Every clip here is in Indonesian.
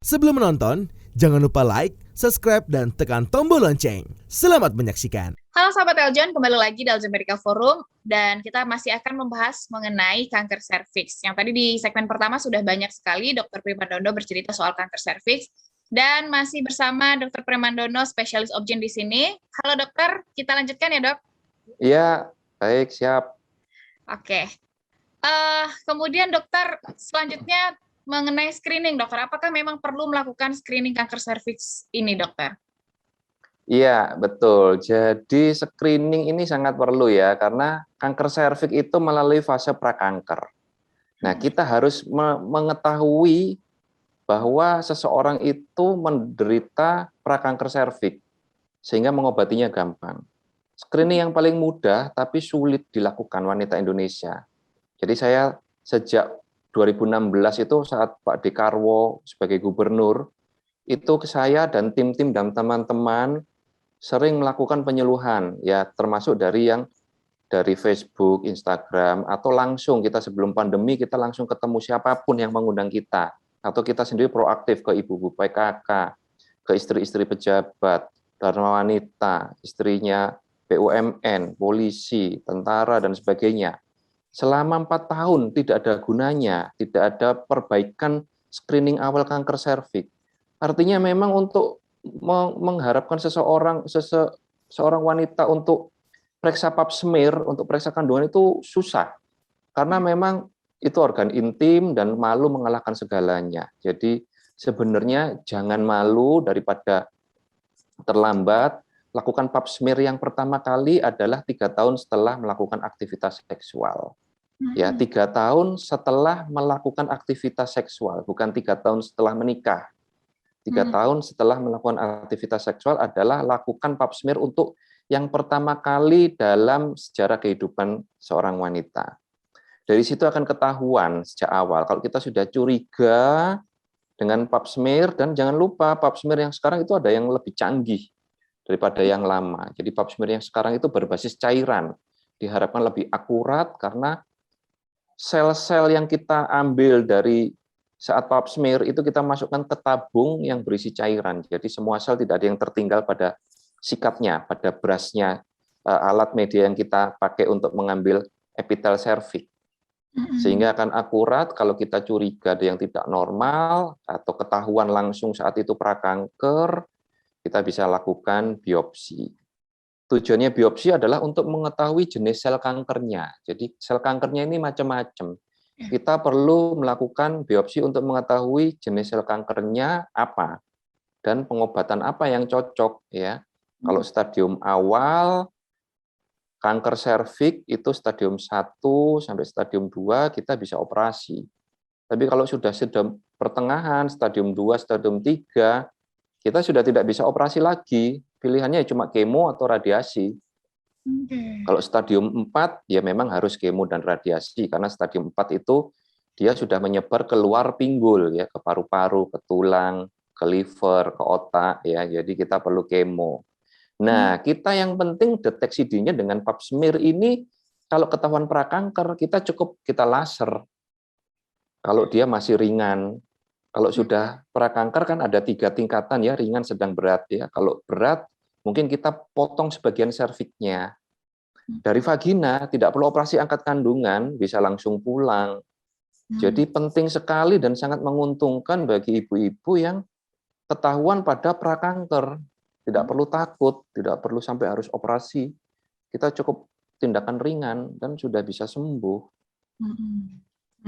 Sebelum menonton, jangan lupa like, subscribe, dan tekan tombol lonceng. Selamat menyaksikan. Halo sahabat Eljon, kembali lagi di Eljon Medical Forum dan kita masih akan membahas mengenai kanker serviks. Yang tadi di segmen pertama sudah banyak sekali Dr. Primandono bercerita soal kanker serviks dan masih bersama Dr. Primandono, spesialis obgyn di sini. Halo dokter, kita lanjutkan ya dok? Iya, baik, siap. Oke. Kemudian dokter, selanjutnya mengenai screening dokter, apakah memang perlu melakukan screening kanker serviks ini dokter? Iya, betul. Jadi screening ini sangat perlu ya, karena kanker serviks itu melalui fase prakanker. Nah, kita harus mengetahui bahwa seseorang itu menderita prakanker serviks, sehingga mengobatinya gampang. Screening yang paling mudah, tapi sulit dilakukan wanita Indonesia. Jadi saya sejak 2016 itu saat Pak Dekarwo sebagai gubernur, itu saya dan tim-tim dan teman-teman sering melakukan penyuluhan, ya termasuk dari Facebook, Instagram, atau langsung kita sebelum pandemi kita langsung ketemu siapapun yang mengundang kita, atau kita sendiri proaktif ke ibu-ibu PKK, ke istri-istri pejabat, dharma wanita, istrinya BUMN, polisi, tentara, dan sebagainya. Selama 4 tahun tidak ada gunanya, tidak ada perbaikan screening awal kanker serviks. Artinya memang untuk mengharapkan seorang wanita untuk periksa pap smear, untuk periksa kandungan itu susah. Karena memang itu organ intim dan malu mengalahkan segalanya. Jadi sebenarnya jangan malu, daripada terlambat, lakukan pap smear yang pertama kali adalah 3 tahun setelah melakukan aktivitas seksual. Ya, 3 tahun setelah melakukan aktivitas seksual, bukan 3 tahun setelah menikah. 3 tahun setelah melakukan aktivitas seksual adalah lakukan pap smear untuk yang pertama kali dalam sejarah kehidupan seorang wanita. Dari situ akan ketahuan sejak awal kalau kita sudah curiga dengan pap smear, dan jangan lupa pap smear yang sekarang itu ada yang lebih canggih daripada yang lama. Jadi pap smear yang sekarang itu berbasis cairan, diharapkan lebih akurat karena sel-sel yang kita ambil dari saat pap smear itu kita masukkan ke tabung yang berisi cairan. Jadi semua sel tidak ada yang tertinggal pada sikatnya, pada brasnya, alat media yang kita pakai untuk mengambil epitel serviks. Sehingga akan akurat kalau kita curiga ada yang tidak normal atau ketahuan langsung saat itu prakanker, kita bisa lakukan biopsi. Tujuannya biopsi adalah untuk mengetahui jenis sel kankernya. Jadi sel kankernya ini macam-macam. Kita perlu melakukan biopsi untuk mengetahui jenis sel kankernya apa dan pengobatan apa yang cocok ya. Kalau stadium awal kanker serviks itu stadium 1 sampai stadium 2 kita bisa operasi. Tapi kalau sudah pertengahan, stadium 2, stadium 3, kita sudah tidak bisa operasi lagi. Pilihannya cuma kemo atau radiasi. Kalau stadium 4, ya memang harus kemo dan radiasi, karena stadium 4 itu dia sudah menyebar keluar pinggul, ya, ke paru-paru, ke tulang, ke liver, ke otak, ya. Jadi kita perlu kemo. Nah, kita yang penting deteksi dininya dengan pap smear ini, kalau ketahuan prakanker, kita laser. Kalau dia masih ringan. Kalau sudah prakanker kan ada 3 tingkatan ya, ringan, sedang, berat ya. Kalau berat, mungkin kita potong sebagian serviksnya. Dari vagina tidak perlu operasi angkat kandungan, bisa langsung pulang. Jadi penting sekali dan sangat menguntungkan bagi ibu-ibu yang ketahuan pada prakanker. Tidak perlu takut, tidak perlu sampai harus operasi. Kita cukup tindakan ringan dan sudah bisa sembuh.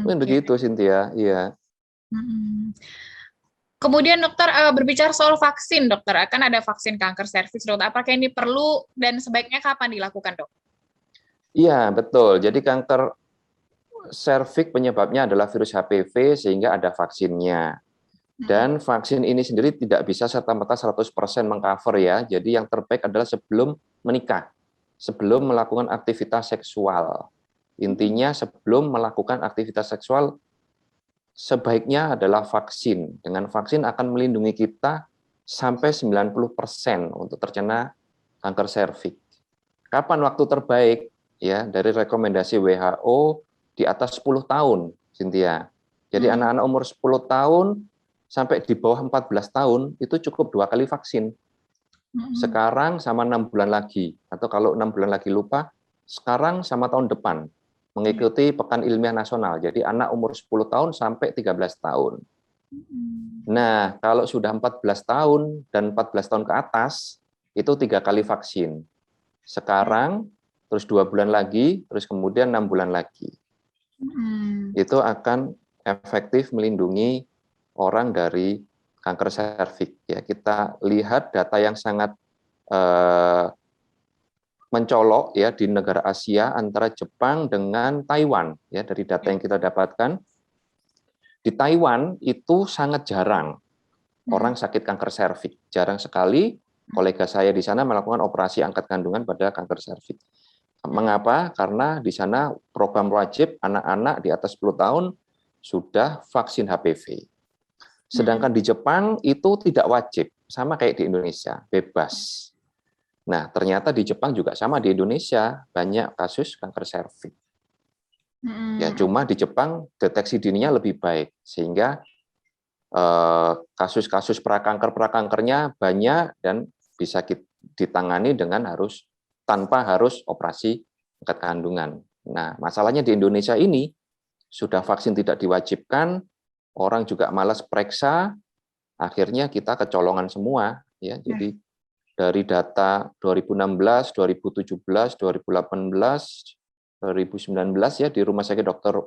Mungkin begitu, Cynthia. Iya. Kemudian dokter, berbicara soal vaksin, dokter, akan ada vaksin kanker serviks, dokter. Apakah ini perlu dan sebaiknya kapan dilakukan, dok? Iya, betul. Jadi kanker serviks penyebabnya adalah virus HPV, sehingga ada vaksinnya. Dan vaksin ini sendiri tidak bisa serta-merta 100% mengcover ya. Jadi yang terbaik adalah sebelum menikah, sebelum melakukan aktivitas seksual. Intinya sebelum melakukan aktivitas seksual, sebaiknya adalah vaksin. Dengan vaksin akan melindungi kita sampai 90% untuk terkena kanker serviks. Kapan waktu terbaik? Ya, dari rekomendasi WHO di atas 10 tahun, Cynthia. Jadi anak-anak umur 10 tahun sampai di bawah 14 tahun itu cukup 2 kali vaksin. Sekarang sama 6 bulan lagi, atau kalau 6 bulan lagi lupa, sekarang sama tahun depan, mengikuti Pekan Ilmiah Nasional. Jadi anak umur 10 tahun sampai 13 tahun. Nah, kalau sudah 14 tahun dan 14 tahun ke atas, itu 3 kali vaksin. Sekarang, terus 2 bulan lagi, terus kemudian 6 bulan lagi. Itu akan efektif melindungi orang dari kanker serviks. Ya, kita lihat data yang sangat mencolok ya di negara Asia antara Jepang dengan Taiwan. Ya, dari data yang kita dapatkan, di Taiwan itu sangat jarang orang sakit kanker serviks. Jarang sekali kolega saya di sana melakukan operasi angkat kandungan pada kanker serviks. Mengapa? Karena di sana program wajib anak-anak di atas 10 tahun sudah vaksin HPV. Sedangkan di Jepang itu tidak wajib, sama kayak di Indonesia, bebas. Nah, ternyata di Jepang juga sama di Indonesia, banyak kasus kanker serviks. Ya, cuma di Jepang deteksi dininya lebih baik, sehingga kasus-kasus prakankernya banyak dan bisa ditangani dengan tanpa harus operasi angkat kandungan. Nah, masalahnya di Indonesia ini sudah vaksin tidak diwajibkan, orang juga malas periksa, akhirnya kita kecolongan semua. Ya, jadi dari data 2016, 2017, 2018, 2019 ya di Rumah Sakit Dr.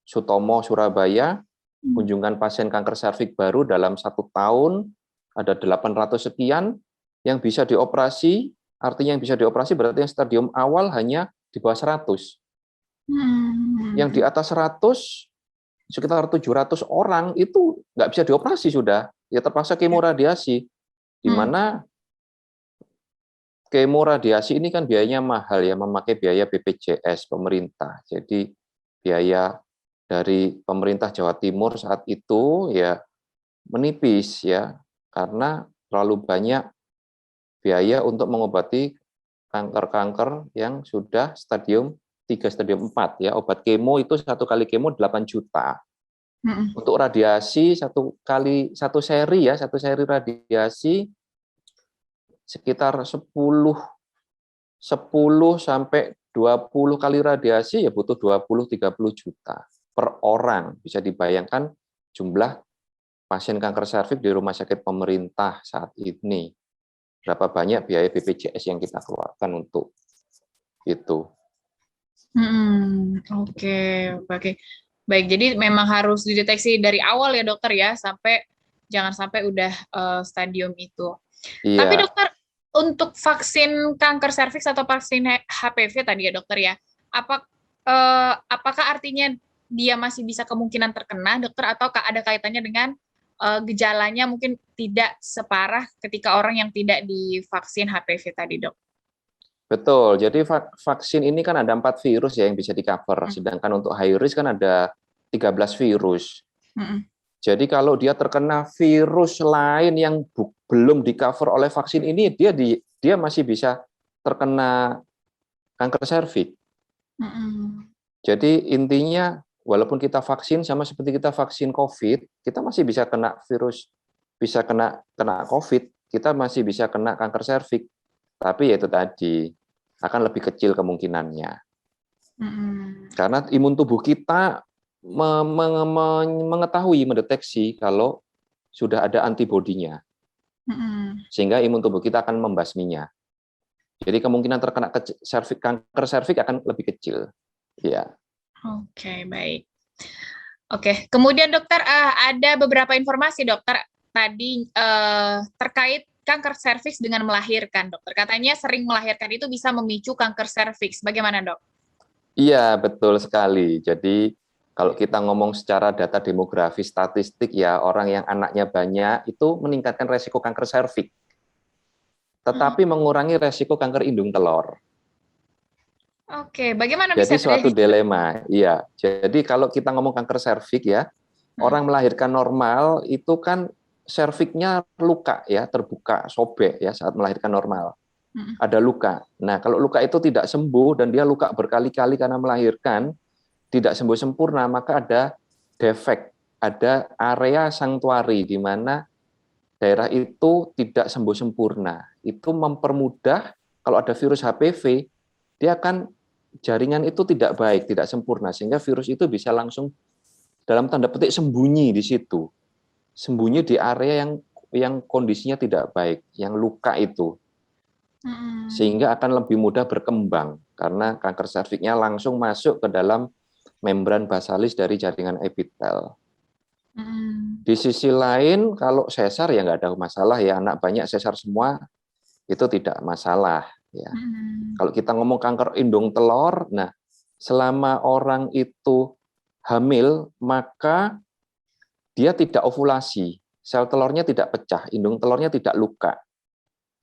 Sutomo Surabaya, kunjungan pasien kanker serviks baru dalam 1 tahun ada 800 sekian yang bisa dioperasi. Artinya yang bisa dioperasi berarti yang stadium awal hanya di bawah 100. Yang di atas 100 sekitar 700 orang itu nggak bisa dioperasi sudah, ya terpaksa kemoradiasi, di mana kemoradiasi ini kan biayanya mahal ya, memakai biaya BPJS pemerintah. Jadi biaya dari pemerintah Jawa Timur saat itu ya menipis ya, karena terlalu banyak biaya untuk mengobati kanker-kanker yang sudah stadium 3, stadium 4 ya. Obat kemo itu 1 kali kemo 8 juta. Untuk radiasi satu seri radiasi sekitar 10 sampai 20 kali radiasi ya butuh 20-30 juta per orang. Bisa dibayangkan jumlah pasien kanker serviks di rumah sakit pemerintah saat ini. Berapa banyak biaya BPJS yang kita keluarkan untuk itu. Oke. Baik, jadi memang harus dideteksi dari awal ya dokter ya, jangan sampai udah stadium itu. Iya. Tapi dokter, untuk vaksin kanker serviks atau vaksin HPV tadi ya dokter ya, apakah artinya dia masih bisa kemungkinan terkena dokter, atau ada kaitannya dengan gejalanya mungkin tidak separah ketika orang yang tidak divaksin HPV tadi dok? Betul, jadi vaksin ini kan ada 4 virus ya yang bisa di-cover, sedangkan untuk high risk kan ada 13 virus. Jadi kalau dia terkena virus lain yang belum di-cover oleh vaksin ini, dia masih bisa terkena kanker serviks. Jadi intinya, walaupun kita vaksin sama seperti kita vaksin COVID, kita masih bisa kena virus, bisa kena COVID, kita masih bisa kena kanker serviks. Tapi ya itu tadi, akan lebih kecil kemungkinannya. Karena imun tubuh kita mengetahui, mendeteksi kalau sudah ada antibodinya. Sehingga imun tubuh kita akan membasminya. Jadi kemungkinan terkena kanker serviks akan lebih kecil. Ya. Oke, baik. Oke, kemudian dokter, ada beberapa informasi dokter tadi terkait kanker serviks dengan melahirkan, dokter. Katanya sering melahirkan itu bisa memicu kanker serviks. Bagaimana, dok? Iya, betul sekali. Jadi kalau kita ngomong secara data demografi statistik ya, orang yang anaknya banyak itu meningkatkan resiko kanker serviks. Tetapi mengurangi resiko kanker indung telur. Oke, bagaimana bisa? Jadi suatu itu? dilema. Iya. Jadi kalau kita ngomong kanker serviks ya, orang melahirkan normal itu kan serviksnya luka ya, terbuka, sobek ya saat melahirkan normal. Ada luka. Nah, kalau luka itu tidak sembuh dan dia luka berkali-kali karena melahirkan, tidak sembuh sempurna, maka ada defek, ada area sanktuari di mana daerah itu tidak sembuh sempurna. Itu mempermudah kalau ada virus HPV, dia akan jaringan itu tidak baik, tidak sempurna, sehingga virus itu bisa langsung dalam tanda petik sembunyi di situ. Sembunyi di area yang kondisinya tidak baik, yang luka itu. Sehingga akan lebih mudah berkembang karena kanker serviknya langsung masuk ke dalam membran basalis dari jaringan epitel. Di sisi lain, kalau sesar ya nggak ada masalah ya, anak banyak sesar semua itu tidak masalah ya. Kalau kita ngomong kanker indung telur, nah selama orang itu hamil maka dia tidak ovulasi, sel telurnya tidak pecah, indung telurnya tidak luka.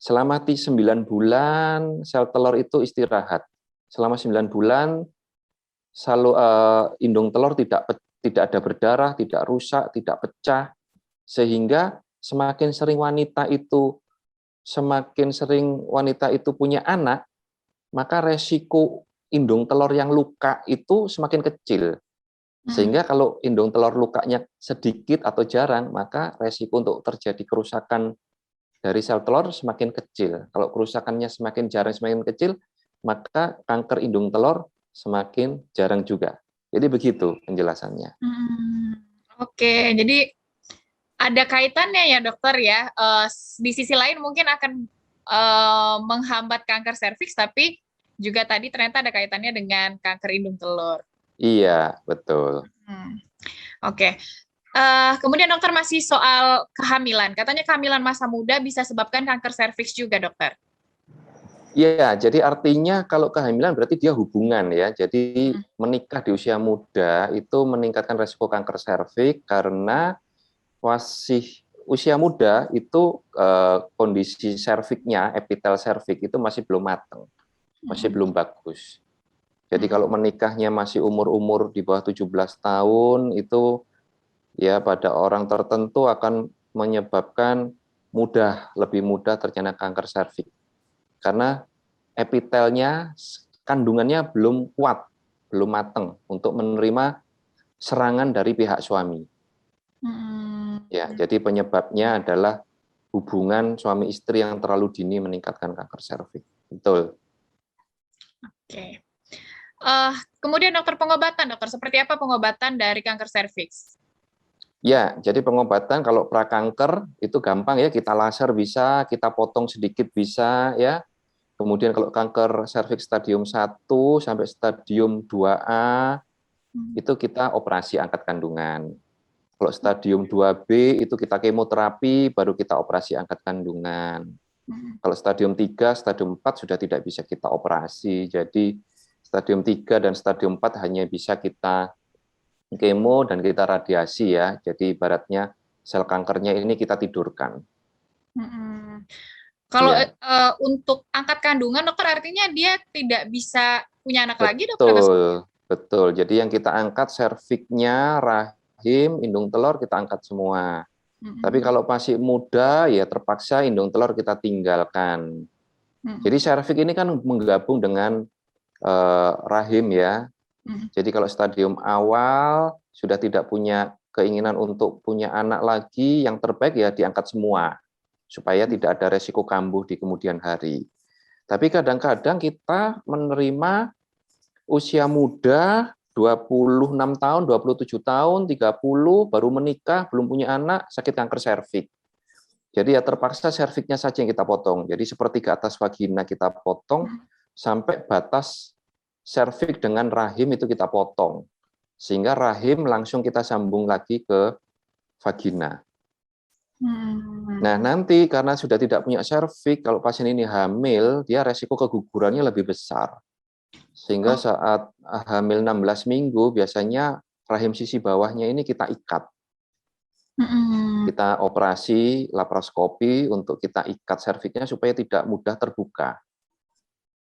Selama 9 bulan sel telur itu istirahat. Selama 9 bulan indung telur tidak ada berdarah, tidak rusak, tidak pecah, sehingga semakin sering wanita itu punya anak, maka resiko indung telur yang luka itu semakin kecil. Sehingga kalau indung telur lukanya sedikit atau jarang, maka resiko untuk terjadi kerusakan dari sel telur semakin kecil. Kalau kerusakannya semakin jarang, semakin kecil, maka kanker indung telur semakin jarang juga. Jadi begitu penjelasannya. Oke, jadi ada kaitannya ya dokter ya. Di sisi lain mungkin akan menghambat kanker serviks, tapi juga tadi ternyata ada kaitannya dengan kanker indung telur. Iya, betul. Oke. Kemudian dokter masih soal kehamilan. Katanya kehamilan masa muda bisa sebabkan kanker serviks juga, dokter. Iya, jadi artinya kalau kehamilan berarti dia hubungan ya. Jadi menikah di usia muda itu meningkatkan resiko kanker serviks karena masih usia muda itu kondisi serviknya, epitel serviks itu masih belum matang, masih belum bagus. Jadi kalau menikahnya masih umur-umur di bawah 17 tahun itu ya pada orang tertentu akan menyebabkan lebih mudah terkena kanker serviks. Karena epitelnya, kandungannya belum kuat, belum matang untuk menerima serangan dari pihak suami. Ya, jadi penyebabnya adalah hubungan suami istri yang terlalu dini meningkatkan kanker serviks. Betul. Oke. Kemudian dokter, pengobatan, dokter, seperti apa pengobatan dari kanker serviks? Ya, jadi pengobatan kalau prakanker itu gampang ya, kita laser bisa, kita potong sedikit bisa ya. Kemudian kalau kanker serviks stadium 1 sampai stadium 2A itu kita operasi angkat kandungan. Kalau stadium 2B itu kita kemoterapi, baru kita operasi angkat kandungan. Kalau stadium 3, stadium 4 sudah tidak bisa kita operasi. Jadi stadium 3 dan stadium 4 hanya bisa kita kemo dan kita radiasi ya. Jadi ibaratnya sel kankernya ini kita tidurkan. Kalau Ya. untuk angkat kandungan, dokter, artinya dia tidak bisa punya anak lagi, dokter? Betul. Jadi yang kita angkat serviknya, rahim, indung telur kita angkat semua. Tapi kalau masih muda ya terpaksa indung telur kita tinggalkan. Jadi serviks ini kan menggabung dengan rahim ya. Jadi kalau stadium awal sudah tidak punya keinginan untuk punya anak lagi, yang terbaik ya diangkat semua supaya tidak ada resiko kambuh di kemudian hari. Tapi kadang-kadang kita menerima usia muda 26 tahun, 27 tahun, 30 baru menikah, belum punya anak, sakit kanker serviks. Jadi ya terpaksa serviksnya saja yang kita potong. Jadi seperti ke atas vagina kita potong sampai batas serviks dengan rahim itu kita potong. Sehingga rahim langsung kita sambung lagi ke vagina. Nah, nanti karena sudah tidak punya serviks, kalau pasien ini hamil, dia resiko kegugurannya lebih besar. Sehingga saat hamil 16 minggu, biasanya rahim sisi bawahnya ini kita ikat. Kita operasi laparoskopi untuk kita ikat serviksnya supaya tidak mudah terbuka.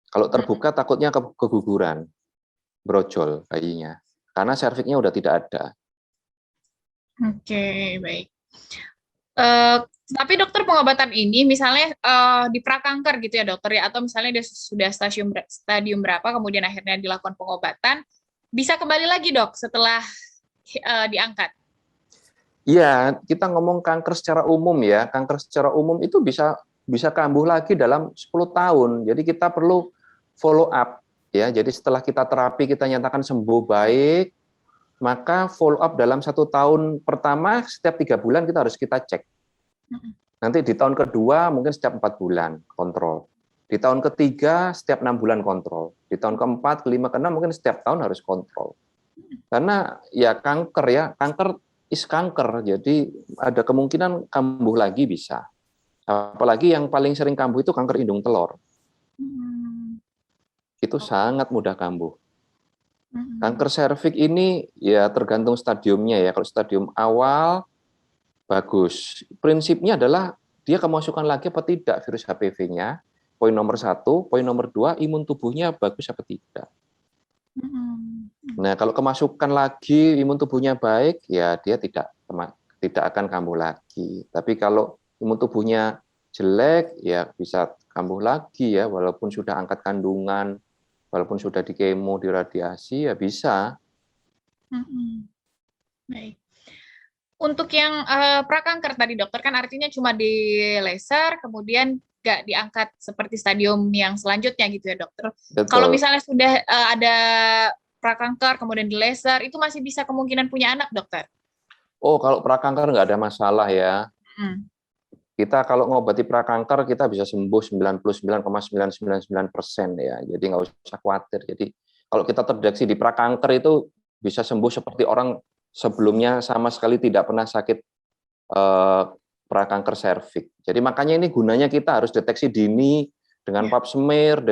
Kalau terbuka takutnya keguguran, brojol bayinya. Karena serviksnya udah tidak ada. Oke, baik. Tapi dokter, pengobatan ini misalnya di prakanker gitu ya dokter ya, atau misalnya dia sudah stadium berapa, kemudian akhirnya dilakukan pengobatan, bisa kembali lagi dok setelah diangkat? Iya, kita ngomong kanker secara umum ya. Kanker secara umum itu bisa kambuh lagi dalam 10 tahun. Jadi kita perlu follow up ya. Jadi setelah kita terapi kita nyatakan sembuh baik, maka follow up dalam 1 tahun pertama setiap 3 bulan kita cek. Nanti di tahun kedua mungkin setiap 4 bulan kontrol. Di tahun ketiga setiap 6 bulan kontrol. Di tahun keempat, kelima, keenam mungkin setiap tahun harus kontrol. Karena ya kanker is kanker, jadi ada kemungkinan kambuh lagi bisa. Apalagi yang paling sering kambuh itu kanker indung telur. Itu sangat mudah kambuh. Kanker serviks ini ya tergantung stadiumnya ya. Kalau stadium awal bagus. Prinsipnya adalah dia kemasukan lagi apa tidak virus HPV-nya. Poin nomor 1, poin nomor 2, imun tubuhnya bagus apa tidak. Nah, kalau kemasukan lagi imun tubuhnya baik, ya dia tidak akan kambuh lagi. Tapi kalau imun tubuhnya jelek, ya bisa kambuh lagi ya, walaupun sudah angkat kandungan, walaupun sudah di kemo, di radiasi, ya bisa. Baik. Untuk yang prakanker tadi dokter kan artinya cuma di laser, kemudian nggak diangkat seperti stadium yang selanjutnya gitu ya dokter. Betul. Kalau misalnya sudah ada prakanker kemudian di laser, itu masih bisa kemungkinan punya anak dokter? Oh, kalau prakanker nggak ada masalah ya. Kita kalau ngobati prakanker kita bisa sembuh 99,999% ya. Jadi nggak usah khawatir. Jadi kalau kita terdeteksi di prakanker itu bisa sembuh seperti orang sebelumnya sama sekali tidak pernah sakit prakanker serviks. Jadi makanya ini gunanya kita harus deteksi dini dengan pap smear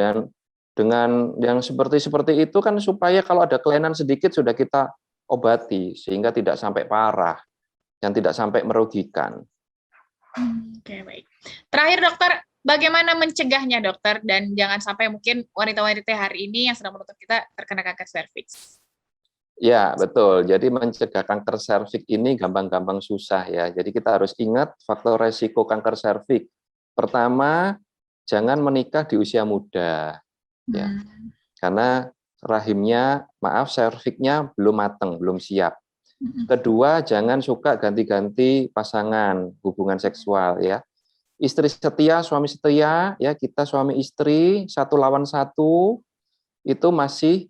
dengan yang seperti itu kan supaya kalau ada kelainan sedikit sudah kita obati sehingga tidak sampai parah dan tidak sampai merugikan. Oke, baik. Terakhir dokter, bagaimana mencegahnya dokter dan jangan sampai mungkin wanita-wanita hari ini yang sedang menonton kita terkena kanker serviks? Ya, betul. Jadi mencegah kanker serviks ini gampang-gampang susah ya. Jadi kita harus ingat faktor resiko kanker serviks. Pertama, jangan menikah di usia muda. Ya. Karena rahimnya, serviksnya belum matang, belum siap. Kedua, jangan suka ganti-ganti pasangan hubungan seksual ya. Istri setia, suami setia, ya kita suami istri 1 lawan 1 itu masih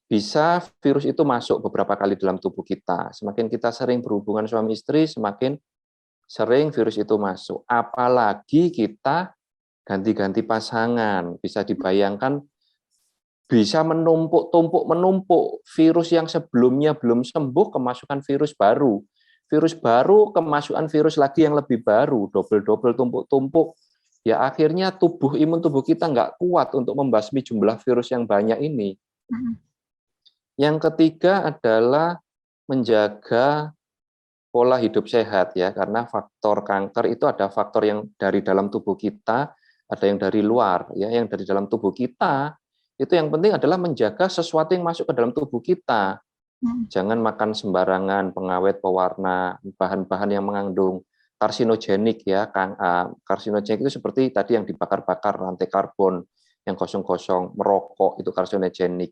bisa virus itu masuk beberapa kali dalam tubuh kita. Semakin kita sering berhubungan suami istri, semakin sering virus itu masuk. Apalagi kita ganti-ganti pasangan, bisa dibayangkan bisa menumpuk virus yang sebelumnya belum sembuh, kemasukan virus baru. Virus baru, kemasukan virus lagi yang lebih baru, double-double tumpuk-tumpuk. Ya akhirnya imun tubuh kita nggak kuat untuk membasmi jumlah virus yang banyak ini. Yang ketiga adalah menjaga pola hidup sehat ya, karena faktor kanker itu ada faktor yang dari dalam tubuh kita, ada yang dari luar ya, yang dari dalam tubuh kita itu yang penting adalah menjaga sesuatu yang masuk ke dalam tubuh kita. Jangan makan sembarangan pengawet, pewarna, bahan-bahan yang mengandung karsinogenik ya. Karsinogenik itu seperti tadi yang dibakar-bakar, rantai karbon yang kosong-kosong, merokok itu karsinogenik.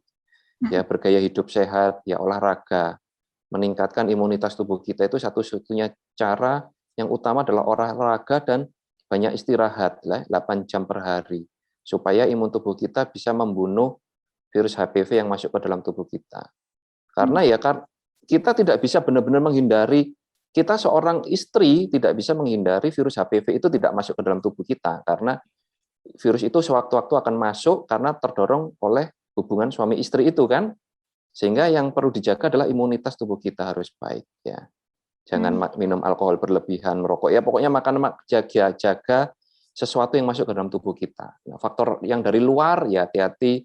Ya, bergaya hidup sehat, ya olahraga, meningkatkan imunitas tubuh kita itu satu-satunya cara yang utama adalah olahraga dan banyak istirahat, 8 jam per hari, supaya imun tubuh kita bisa membunuh virus HPV yang masuk ke dalam tubuh kita. Karena ya kita tidak bisa benar-benar menghindari, kita seorang istri tidak bisa menghindari virus HPV itu tidak masuk ke dalam tubuh kita, karena virus itu sewaktu-waktu akan masuk karena terdorong oleh hubungan suami istri itu kan, sehingga yang perlu dijaga adalah imunitas tubuh kita harus baik ya. Jangan minum alkohol berlebihan, merokok ya, pokoknya jaga sesuatu yang masuk ke dalam tubuh kita. Nah, faktor yang dari luar ya hati-hati,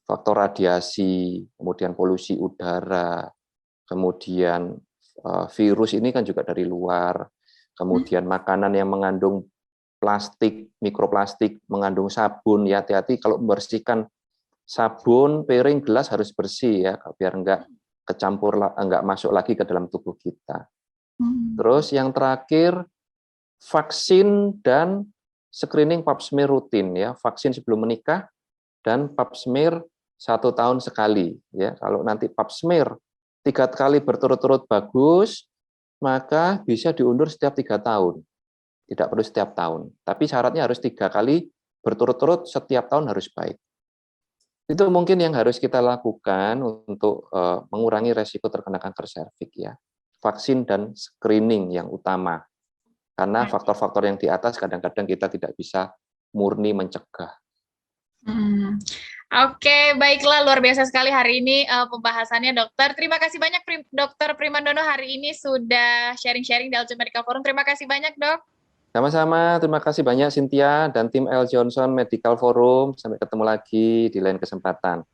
faktor radiasi, kemudian polusi udara, kemudian virus ini kan juga dari luar, kemudian makanan yang mengandung plastik, mikroplastik, mengandung sabun ya hati-hati kalau membersihkan sabun, piring, gelas harus bersih ya, biar enggak kecampur, enggak masuk lagi ke dalam tubuh kita. Terus yang terakhir, vaksin dan screening pap smear rutin ya, vaksin sebelum menikah dan pap smear 1 tahun sekali ya. Kalau nanti pap smear 3 kali berturut-turut bagus, maka bisa diundur setiap 3 tahun. Tidak perlu setiap tahun. Tapi syaratnya harus 3 kali berturut-turut setiap tahun harus baik. Itu mungkin yang harus kita lakukan untuk mengurangi resiko terkena kanker serviks ya. Vaksin dan screening yang utama. Karena faktor-faktor yang di atas kadang-kadang kita tidak bisa murni mencegah. Oke, baiklah, luar biasa sekali hari ini pembahasannya dokter. Terima kasih banyak Dokter Primandono hari ini sudah sharing-sharing di Eljo Medical Forum. Terima kasih banyak, Dok. Sama-sama, terima kasih banyak Cynthia dan tim L. Johnson Medical Forum. Sampai ketemu lagi di lain kesempatan.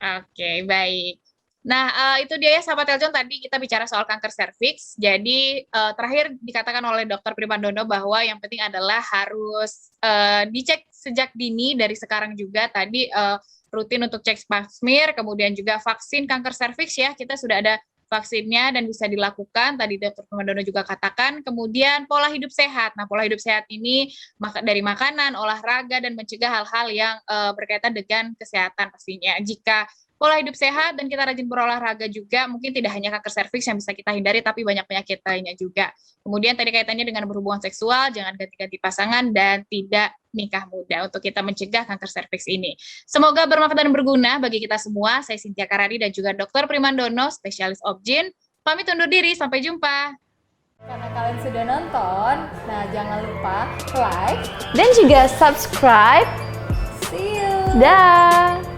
Oke, baik. Nah, itu dia ya sahabat Eljon, tadi kita bicara soal kanker serviks. Jadi terakhir dikatakan oleh Dokter Primandono bahwa yang penting adalah harus dicek sejak dini dari sekarang juga. Tadi rutin untuk cek pap smear, kemudian juga vaksin kanker serviks ya. Kita sudah ada vaksinnya dan bisa dilakukan. Tadi Dr. Primandono juga katakan. Kemudian pola hidup sehat. Nah, pola hidup sehat ini dari makanan, olahraga, dan mencegah hal-hal yang berkaitan dengan kesehatan pastinya. Jika pola hidup sehat dan kita rajin berolahraga juga, mungkin tidak hanya kanker serviks yang bisa kita hindari, tapi banyak penyakit lainnya juga. Kemudian tadi kaitannya dengan berhubungan seksual, jangan ganti-ganti pasangan, dan tidak nikah muda untuk kita mencegah kanker serviks ini. Semoga bermanfaat dan berguna bagi kita semua. Saya Cynthia Karadi dan juga Dr. Primandono, spesialis obgyn. Pamit undur diri, sampai jumpa. Karena kalian sudah nonton, nah jangan lupa like dan juga subscribe. See you. Dah.